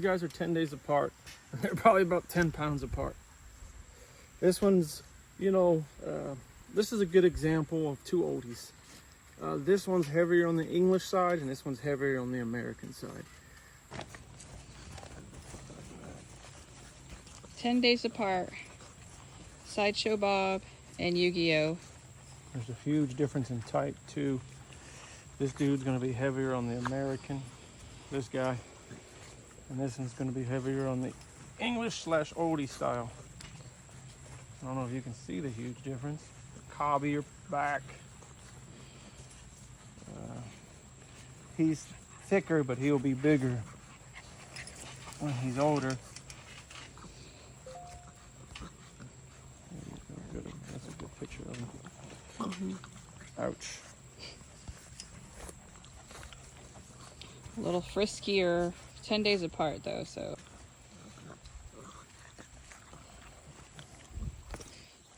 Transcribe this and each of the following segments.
These guys are 10 days apart, and they're probably about 10 pounds apart. This one's, this is a good example of two oldies. This one's heavier on the English side, and this one's heavier on the American side. 10 days apart. Sideshow Bob and Yu-Gi-Oh. There's a huge difference in type too. This dude's going to be heavier on the American, this guy, and this one's going to be heavier on the English/oldie style. I don't know if you can see the huge difference. Cobbier back. He's thicker, but he'll be bigger when he's older. That's a good picture of him. Ouch. A little friskier. 10 days apart though, so.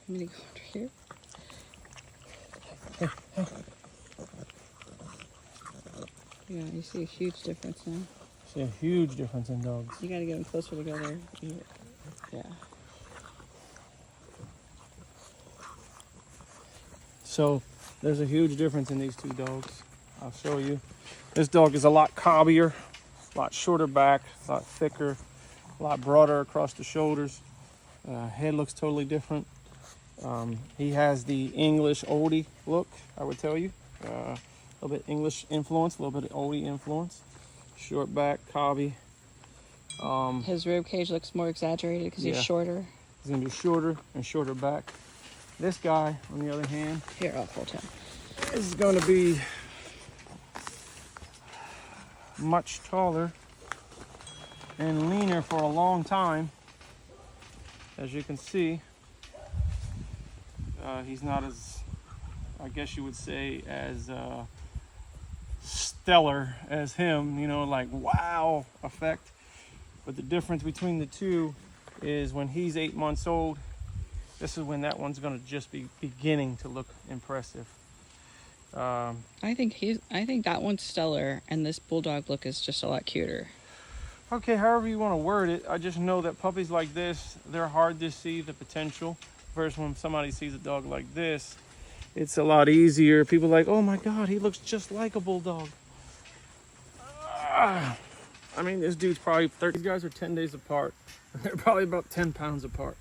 I'm gonna go under here. Yeah, you see a huge difference now. See a huge difference in dogs. You gotta get them closer together. Yeah. So there's a huge difference in these two dogs. I'll show you. This dog is a lot cobbier, a lot shorter back, a lot thicker, a lot broader across the shoulders. Head looks totally different. He has the English oldie look, I would tell you. A little bit English influence, a little bit of oldie influence. Short back, cobby. His rib cage looks more exaggerated because he's shorter. He's gonna be shorter and shorter back. This guy, on the other hand, here, I'll hold him, is going to be much taller and leaner for a long time. As you can see, he's not as, I guess you would say, as stellar as him, like wow effect. But the difference between the two is when he's 8 months old, this is when that one's going to just be beginning to look impressive. I think that one's stellar, and this bulldog look is just a lot cuter. Okay, however you want to word it, I just know that puppies like this, they're hard to see the potential. Versus when somebody sees a dog like this, it's a lot easier. People are like, oh my God, he looks just like a bulldog. I mean, this dude's probably 30. These guys are 10 days apart, and they're probably about 10 pounds apart.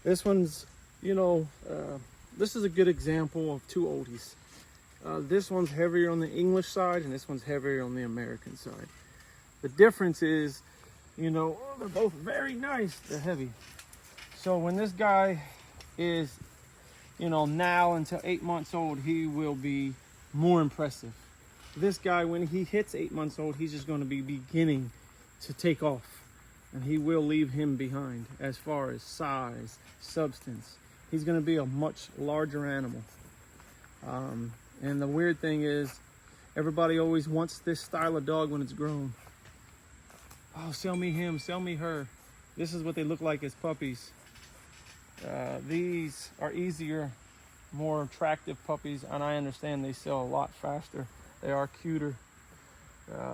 This one's, this is a good example of two oldies. This one's heavier on the English side, and this one's heavier on the American side. The difference is, they're both very nice. They're heavy. So when this guy is, now until 8 months old, he will be more impressive. This guy, when he hits 8 months old, he's just going to be beginning to take off. And he will leave him behind as far as size, substance. He's going to be a much larger animal. And the weird thing is, everybody always wants this style of dog when it's grown. Oh, sell me him, sell me her. This is what they look like as puppies. These are easier, more attractive puppies, and I understand they sell a lot faster. They are cuter.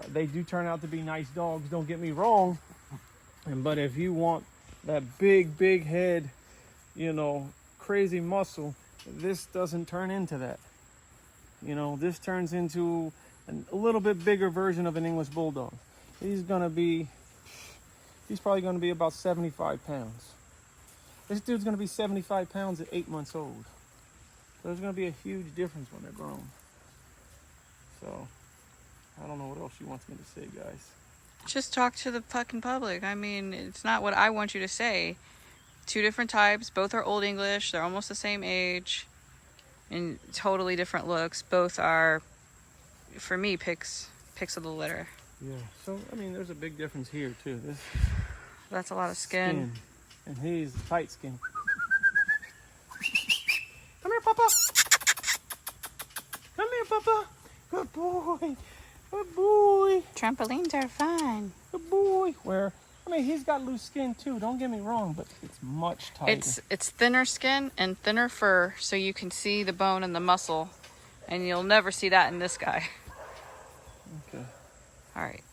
They do turn out to be nice dogs, don't get me wrong. But if you want that big head, crazy muscle, this doesn't turn into that. This turns into a little bit bigger version of an English Bulldog. He's probably going to be about 75 pounds. This dude's going to be 75 pounds at 8 months old. So there's going to be a huge difference when they're grown. So I don't know what else she wants me to say, guys. Just talk to the fucking public. I mean, it's not what I want you to say. Two different types. Both are Old English. They're almost the same age. And totally different looks. Both are, for me, picks of the litter. Yeah. So, I mean, there's a big difference here, too. That's a lot of skin. And he's tight skin. Come here, Papa. Come here, Papa. Good boy. Good boy. Trampolines are fun. Good boy. He's got loose skin too, don't get me wrong, but it's much tighter. It's thinner skin and thinner fur, so you can see the bone and the muscle, and you'll never see that in this guy. Okay. All right.